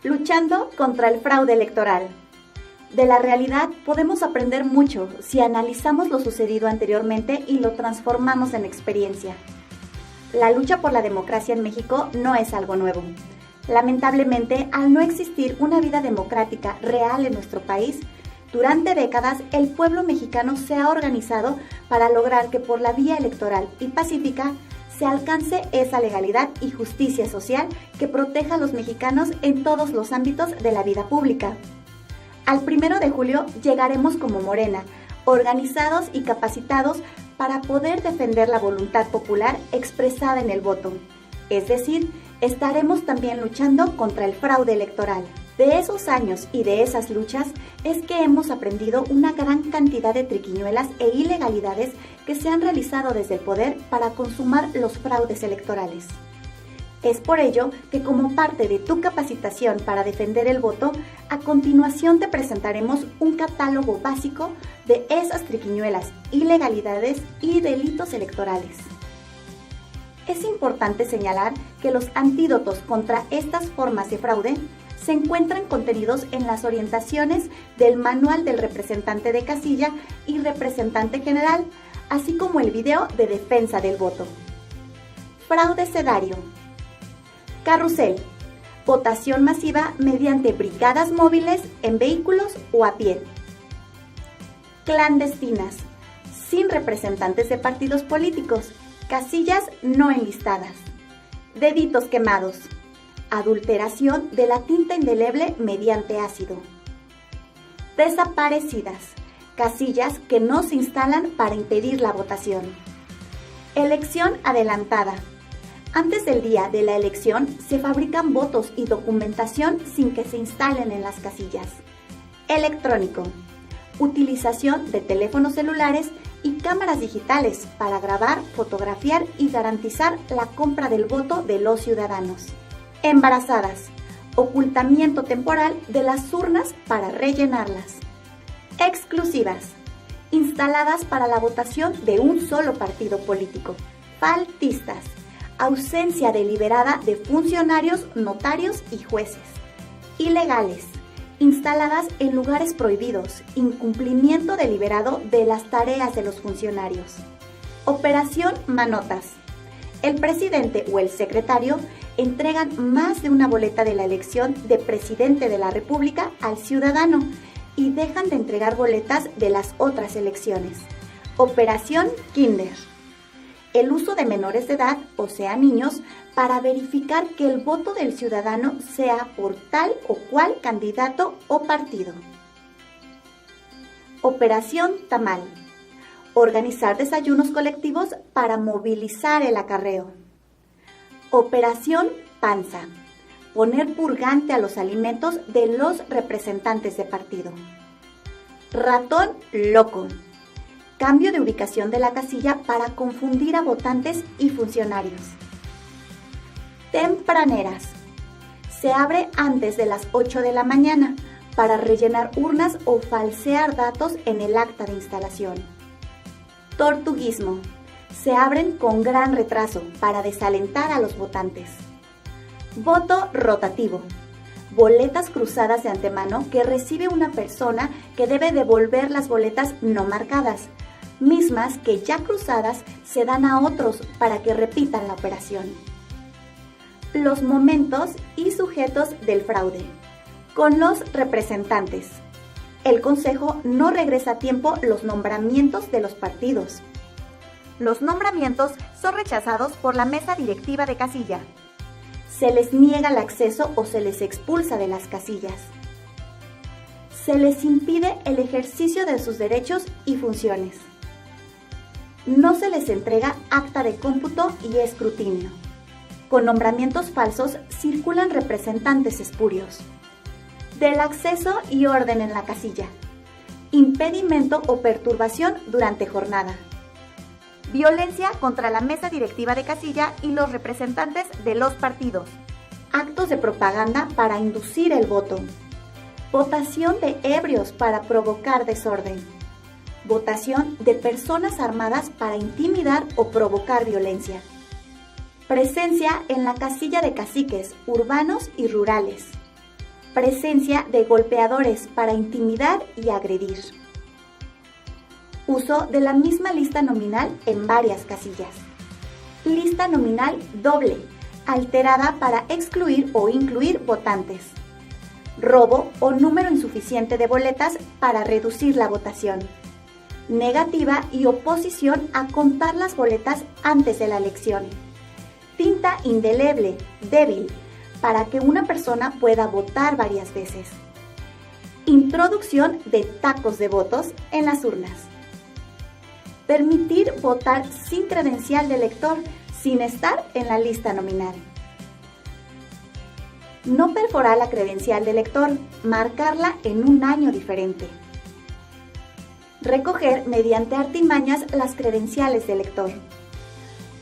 Luchando contra el fraude electoral. De la realidad podemos aprender mucho si analizamos lo sucedido anteriormente y lo transformamos en experiencia. La lucha por la democracia en México no es algo nuevo. Lamentablemente, al no existir una vida democrática real en nuestro país, durante décadas el pueblo mexicano se ha organizado para lograr que por la vía electoral y pacífica se alcance esa legalidad y justicia social que proteja a los mexicanos en todos los ámbitos de la vida pública. Al 1 de julio llegaremos como Morena, organizados y capacitados para poder defender la voluntad popular expresada en el voto. Es decir, estaremos también luchando contra el fraude electoral. De esos años y de esas luchas es que hemos aprendido una gran cantidad de triquiñuelas e ilegalidades que se han realizado desde el poder para consumar los fraudes electorales. Es por ello que como parte de tu capacitación para defender el voto, a continuación te presentaremos un catálogo básico de esas triquiñuelas, ilegalidades y delitos electorales. Es importante señalar que los antídotos contra estas formas de fraude se encuentran contenidos en las orientaciones del Manual del Representante de Casilla y Representante General, así como el video de defensa del voto. Fraude sedario. Carrusel. Votación masiva mediante brigadas móviles en vehículos o a pie. Clandestinas. Sin representantes de partidos políticos. Casillas no enlistadas. Deditos quemados. Adulteración de la tinta indeleble mediante ácido. Desaparecidas. Casillas que no se instalan para impedir la votación. Elección adelantada. Antes del día de la elección se fabrican votos y documentación sin que se instalen en las casillas. Electrónico. Utilización de teléfonos celulares y cámaras digitales para grabar, fotografiar y garantizar la compra del voto de los ciudadanos. Embarazadas. Ocultamiento temporal de las urnas para rellenarlas. Exclusivas. Instaladas para la votación de un solo partido político. Faltistas. Ausencia deliberada de funcionarios, notarios y jueces. Ilegales. Instaladas en lugares prohibidos. Incumplimiento deliberado de las tareas de los funcionarios. Operación Manotas. El presidente o el secretario entregan más de una boleta de la elección de presidente de la República al ciudadano y dejan de entregar boletas de las otras elecciones. Operación Kinder. El uso de menores de edad, o sea niños, para verificar que el voto del ciudadano sea por tal o cual candidato o partido. Operación Tamal. Organizar desayunos colectivos para movilizar el acarreo. Operación Panza. Poner purgante a los alimentos de los representantes de partido. Ratón loco. Cambio de ubicación de la casilla para confundir a votantes y funcionarios. Tempraneras. Se abre antes de las 8 de la mañana para rellenar urnas o falsear datos en el acta de instalación. Tortuguismo. Se abren con gran retraso para desalentar a los votantes. Voto rotativo. Boletas cruzadas de antemano que recibe una persona que debe devolver las boletas no marcadas, mismas que ya cruzadas se dan a otros para que repitan la operación. Los momentos y sujetos del fraude. Con los representantes. El Consejo no regresa a tiempo los nombramientos de los partidos. Los nombramientos son rechazados por la mesa directiva de casilla. Se les niega el acceso o se les expulsa de las casillas. Se les impide el ejercicio de sus derechos y funciones. No se les entrega acta de cómputo y escrutinio. Con nombramientos falsos circulan representantes espurios. Del acceso y orden en la casilla. Impedimento o perturbación durante jornada. Violencia contra la mesa directiva de casilla y los representantes de los partidos. Actos de propaganda para inducir el voto. Votación de ebrios para provocar desorden. Votación de personas armadas para intimidar o provocar violencia. Presencia en la casilla de caciques urbanos y rurales. Presencia de golpeadores para intimidar y agredir. Uso de la misma lista nominal en varias casillas. Lista nominal doble, alterada para excluir o incluir votantes. Robo o número insuficiente de boletas para reducir la votación. Negativa y oposición a contar las boletas antes de la elección. Tinta indeleble, débil, para que una persona pueda votar varias veces. Introducción de tacos de votos en las urnas. Permitir votar sin credencial de elector, sin estar en la lista nominal. No perforar la credencial de elector, marcarla en un año diferente. Recoger mediante artimañas las credenciales de elector.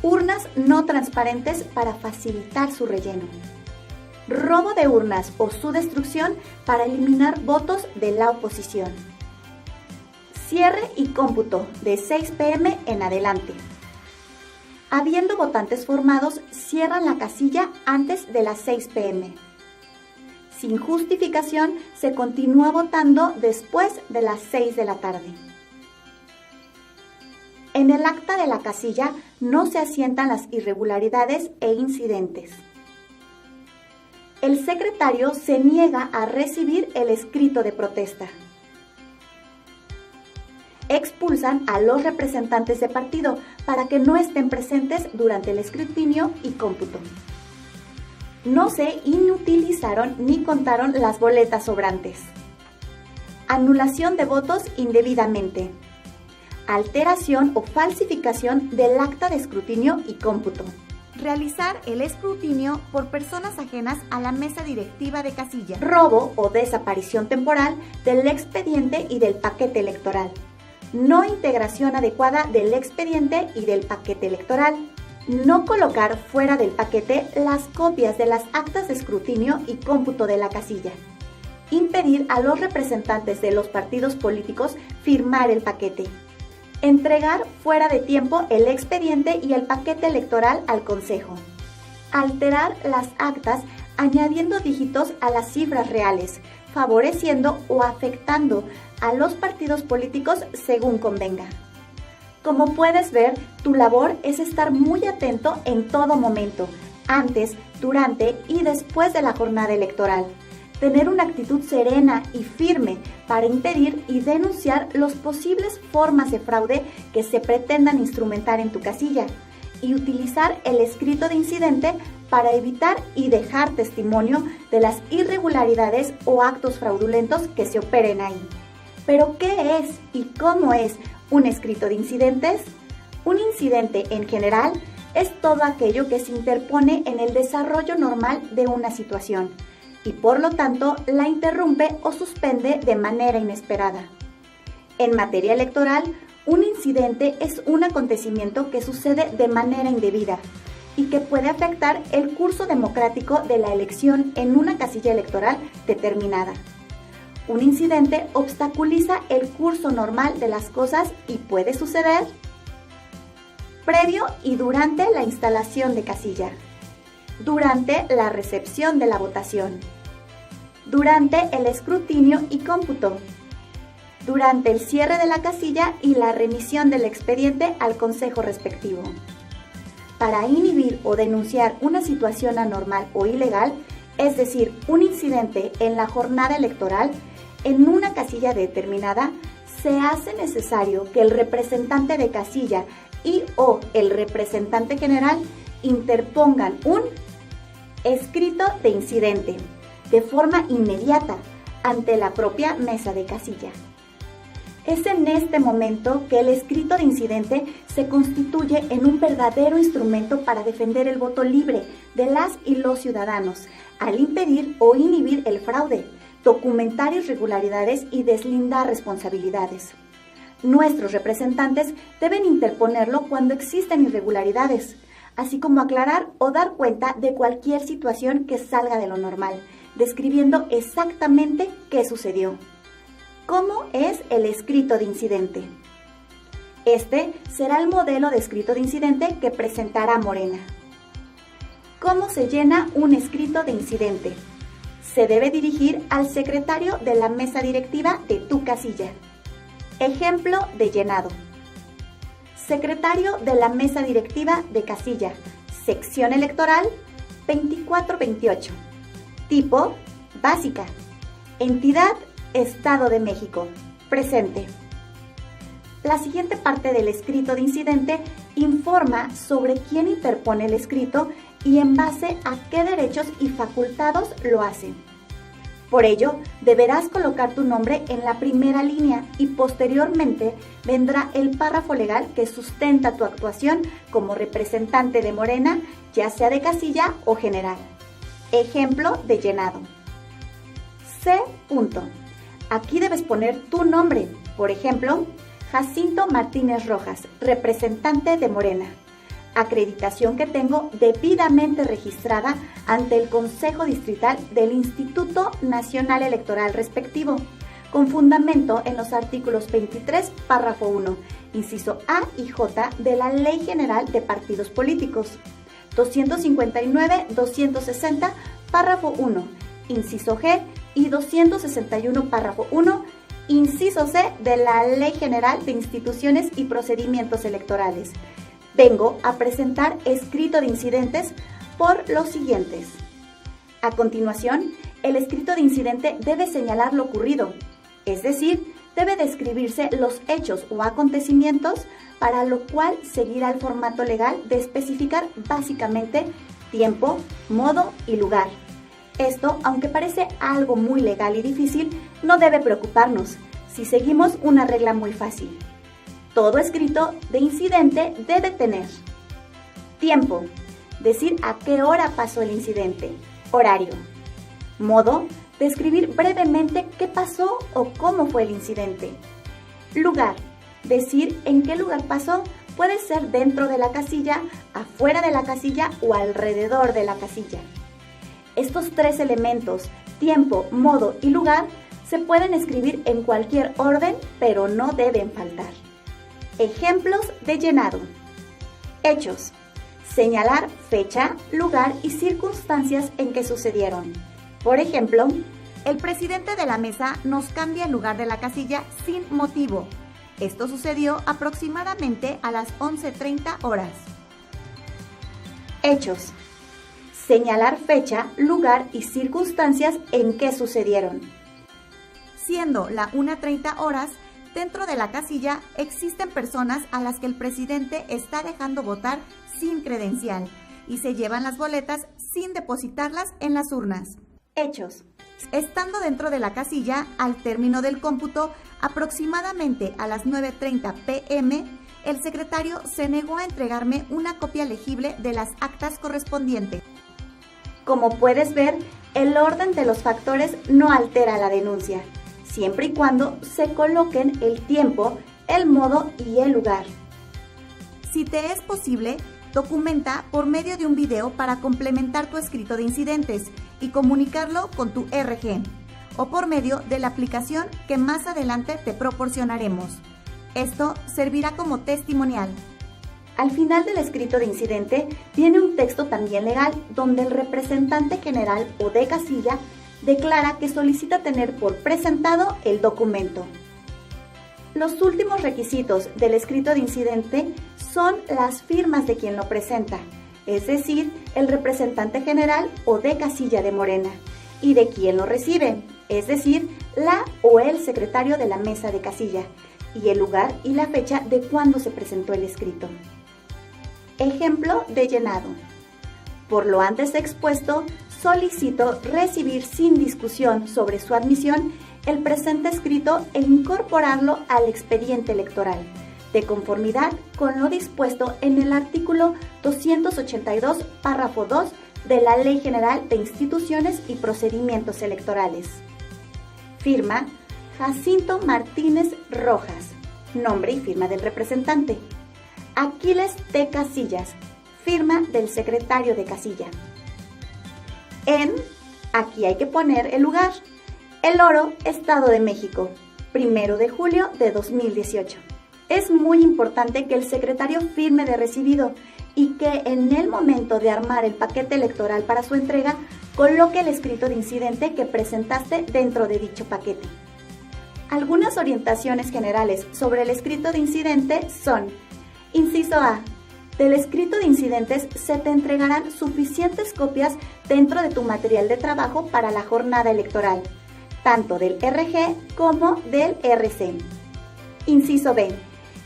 Urnas no transparentes para facilitar su relleno. Robo de urnas o su destrucción para eliminar votos de la oposición. Cierre y cómputo de 6 p.m. en adelante. Habiendo votantes formados, cierran la casilla antes de las 6 p.m. Sin justificación, se continúa votando después de las 6 de la tarde. En el acta de la casilla no se asientan las irregularidades e incidentes. El secretario se niega a recibir el escrito de protesta. Expulsan a los representantes de partido para que no estén presentes durante el escrutinio y cómputo. No se inutilizaron ni contaron las boletas sobrantes. Anulación de votos indebidamente. Alteración o falsificación del acta de escrutinio y cómputo. Realizar el escrutinio por personas ajenas a la mesa directiva de casilla. Robo o desaparición temporal del expediente y del paquete electoral. No integración adecuada del expediente y del paquete electoral. No colocar fuera del paquete las copias de las actas de escrutinio y cómputo de la casilla. Impedir a los representantes de los partidos políticos firmar el paquete. Entregar fuera de tiempo el expediente y el paquete electoral al Consejo. Alterar las actas añadiendo dígitos a las cifras reales, favoreciendo o afectando a los partidos políticos según convenga. Como puedes ver, tu labor es estar muy atento en todo momento, antes, durante y después de la jornada electoral. Tener una actitud serena y firme para impedir y denunciar las posibles formas de fraude que se pretendan instrumentar en tu casilla y utilizar el escrito de incidente para evitar y dejar testimonio de las irregularidades o actos fraudulentos que se operen ahí. ¿Pero qué es y cómo es un escrito de incidentes? Un incidente en general es todo aquello que se interpone en el desarrollo normal de una situación y por lo tanto la interrumpe o suspende de manera inesperada. En materia electoral, un incidente es un acontecimiento que sucede de manera indebida y que puede afectar el curso democrático de la elección en una casilla electoral determinada. Un incidente obstaculiza el curso normal de las cosas y puede suceder previo y durante la instalación de casilla, durante la recepción de la votación, durante el escrutinio y cómputo, durante el cierre de la casilla y la remisión del expediente al consejo respectivo. Para inhibir o denunciar una situación anormal o ilegal, es decir, un incidente en la jornada electoral, en una casilla determinada, se hace necesario que el representante de casilla y o el representante general interpongan un escrito de incidente de forma inmediata ante la propia mesa de casilla. Es en este momento que el escrito de incidente se constituye en un verdadero instrumento para defender el voto libre de las y los ciudadanos, al impedir o inhibir el fraude, documentar irregularidades y deslindar responsabilidades. Nuestros representantes deben interponerlo cuando existen irregularidades, así como aclarar o dar cuenta de cualquier situación que salga de lo normal, describiendo exactamente qué sucedió. ¿Cómo es el escrito de incidente? Este será el modelo de escrito de incidente que presentará Morena. ¿Cómo se llena un escrito de incidente? Se debe dirigir al secretario de la mesa directiva de tu casilla. Ejemplo de llenado. Secretario de la mesa directiva de casilla, sección electoral 2428. Tipo, básica. Entidad, Estado de México. Presente. La siguiente parte del escrito de incidente informa sobre quién interpone el escrito y en base a qué derechos y facultados lo hace. Por ello, deberás colocar tu nombre en la primera línea y posteriormente vendrá el párrafo legal que sustenta tu actuación como representante de Morena, ya sea de casilla o general. Ejemplo de llenado. C. Aquí debes poner tu nombre, por ejemplo, Jacinto Martínez Rojas, representante de Morena. Acreditación que tengo debidamente registrada ante el Consejo Distrital del Instituto Nacional Electoral respectivo, con fundamento en los artículos 23, párrafo 1, inciso A y J de la Ley General de Partidos Políticos, 259-260, párrafo 1, inciso G y 261, párrafo 1, inciso C de la Ley General de Instituciones y Procedimientos Electorales. Vengo a presentar escrito de incidentes por los siguientes. A continuación, el escrito de incidente debe señalar lo ocurrido, es decir, debe describirse los hechos o acontecimientos, para lo cual seguirá el formato legal de especificar básicamente tiempo, modo y lugar. Esto, aunque parece algo muy legal y difícil, no debe preocuparnos si seguimos una regla muy fácil. Todo escrito de incidente debe tener tiempo, decir a qué hora pasó el incidente, horario. Modo, describir brevemente qué pasó o cómo fue el incidente. Lugar, decir en qué lugar pasó, puede ser dentro de la casilla, afuera de la casilla o alrededor de la casilla. Estos tres elementos, tiempo, modo y lugar, se pueden escribir en cualquier orden, pero no deben faltar. Ejemplos de llenado. Hechos. Señalar fecha, lugar y circunstancias en que sucedieron. Por ejemplo, el presidente de la mesa nos cambia el lugar de la casilla sin motivo. Esto sucedió aproximadamente a las 11:30 horas. Hechos. Señalar fecha, lugar y circunstancias en que sucedieron. Siendo la 1:30 horas, dentro de la casilla existen personas a las que el presidente está dejando votar sin credencial y se llevan las boletas sin depositarlas en las urnas. Hechos. Estando dentro de la casilla, al término del cómputo, aproximadamente a las 9:30 p.m., el secretario se negó a entregarme una copia legible de las actas correspondientes. Como puedes ver, el orden de los factores no altera la denuncia, siempre y cuando se coloquen el tiempo, el modo y el lugar. Si te es posible, documenta por medio de un video para complementar tu escrito de incidentes y comunicarlo con tu RG, o por medio de la aplicación que más adelante te proporcionaremos. Esto servirá como testimonial. Al final del escrito de incidente viene un texto también legal donde el representante general o de casilla declara que solicita tener por presentado el documento. Los últimos requisitos del escrito de incidente son las firmas de quien lo presenta, es decir, el representante general o de casilla de Morena, y de quien lo recibe, es decir, la o el secretario de la mesa de casilla, y el lugar y la fecha de cuando se presentó el escrito. Ejemplo de llenado. Por lo antes expuesto, solicito recibir sin discusión sobre su admisión el presente escrito e incorporarlo al expediente electoral, de conformidad con lo dispuesto en el artículo 282, párrafo 2 de la Ley General de Instituciones y Procedimientos Electorales. Firma Jacinto Martínez Rojas. Nombre y firma del representante. Aquiles T. Casillas. Firma del secretario de casilla. Aquí hay que poner el lugar. El Oro, Estado de México, 1 de julio de 2018. Es muy importante que el secretario firme de recibido y que en el momento de armar el paquete electoral para su entrega, coloque el escrito de incidente que presentaste dentro de dicho paquete. Algunas orientaciones generales sobre el escrito de incidente son: inciso A. Del escrito de incidentes se te entregarán suficientes copias dentro de tu material de trabajo para la jornada electoral, tanto del RG como del RC. Inciso B.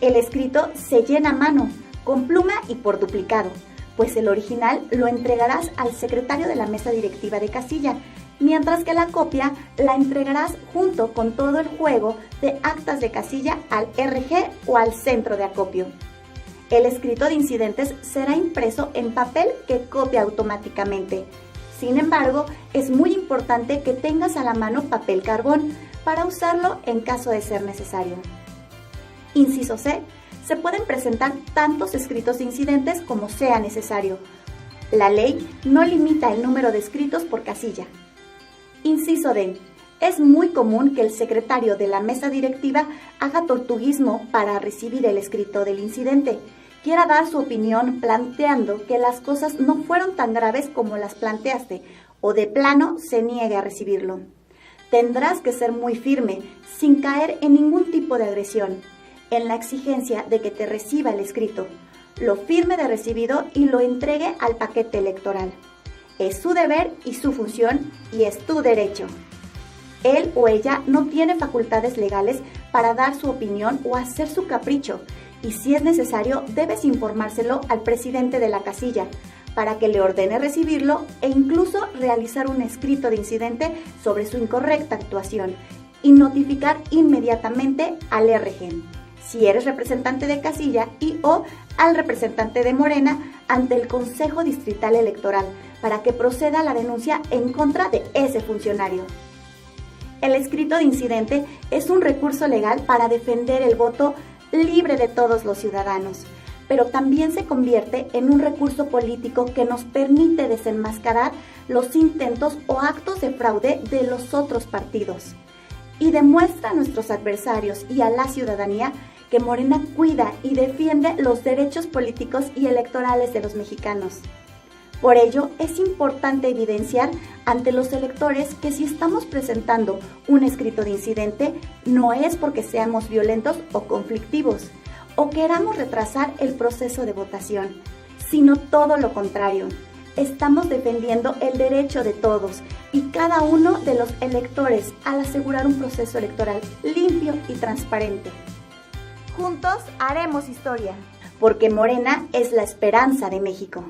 El escrito se llena a mano, con pluma y por duplicado, pues el original lo entregarás al secretario de la mesa directiva de casilla, mientras que la copia la entregarás junto con todo el juego de actas de casilla al RG o al centro de acopio. El escrito de incidentes será impreso en papel que copia automáticamente. Sin embargo, es muy importante que tengas a la mano papel carbón para usarlo en caso de ser necesario. Inciso C. Se pueden presentar tantos escritos de incidentes como sea necesario. La ley no limita el número de escritos por casilla. Inciso D. Es muy común que el secretario de la mesa directiva haga tortuguismo para recibir el escrito del incidente. Quiera dar su opinión planteando que las cosas no fueron tan graves como las planteaste, o de plano se niegue a recibirlo. Tendrás que ser muy firme, sin caer en ningún tipo de agresión, en la exigencia de que te reciba el escrito, lo firme de recibido y lo entregue al paquete electoral. Es su deber y su función y es tu derecho. Él o ella no tiene facultades legales para dar su opinión o hacer su capricho, y si es necesario debes informárselo al presidente de la casilla para que le ordene recibirlo e incluso realizar un escrito de incidente sobre su incorrecta actuación y notificar inmediatamente al RG, si eres representante de casilla, y o al representante de Morena ante el Consejo Distrital Electoral para que proceda la denuncia en contra de ese funcionario. El escrito de incidente es un recurso legal para defender el voto libre de todos los ciudadanos, pero también se convierte en un recurso político que nos permite desenmascarar los intentos o actos de fraude de los otros partidos y demuestra a nuestros adversarios y a la ciudadanía que Morena cuida y defiende los derechos políticos y electorales de los mexicanos. Por ello, es importante evidenciar ante los electores que si estamos presentando un escrito de incidente, no es porque seamos violentos o conflictivos, o queramos retrasar el proceso de votación, sino todo lo contrario. Estamos defendiendo el derecho de todos y cada uno de los electores al asegurar un proceso electoral limpio y transparente. Juntos haremos historia, porque Morena es la esperanza de México.